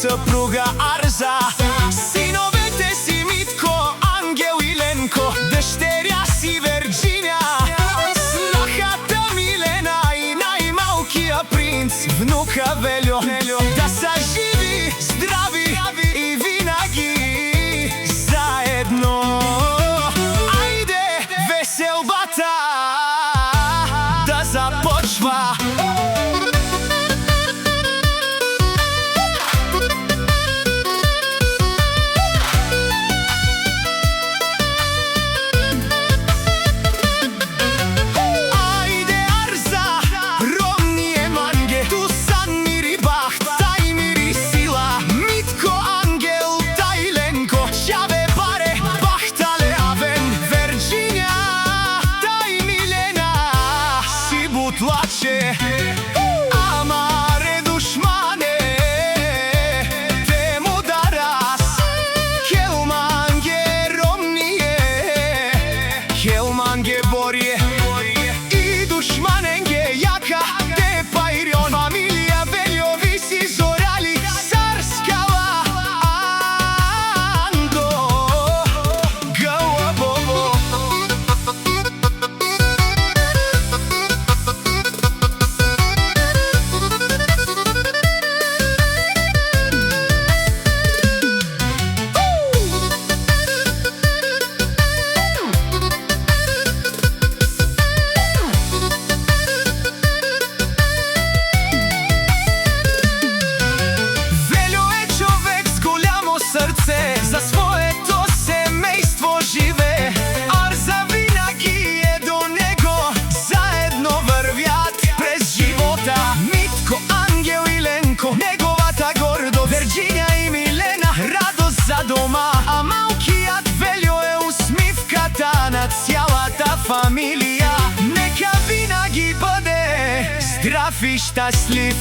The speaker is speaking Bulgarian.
съпруга Арза, синовете си Митко, Ангел и Ленко, дъщеря си Верджиня, снахата Милена и най-малкия принц, внука Велю. Да са живи, здрави и винаги заедно. Айде веселбата да започва. Amare dușmane, te mudaras, Helmange Romnie, Helmange Borie, i dușmanenge jaka te Pajrion, familija Veljovici Zorali, Sarskava Ando, Găuăbovo. За своето семейство живее, Арза винаги е до него, заедно вървят през живота. Митко, Ангел и Ленко, неговата гордост, Верджиня и Милена, радост за дома, а малкият Велю е усмивката на цялата фамилия. Нека винаги бъде здрав и щастлив.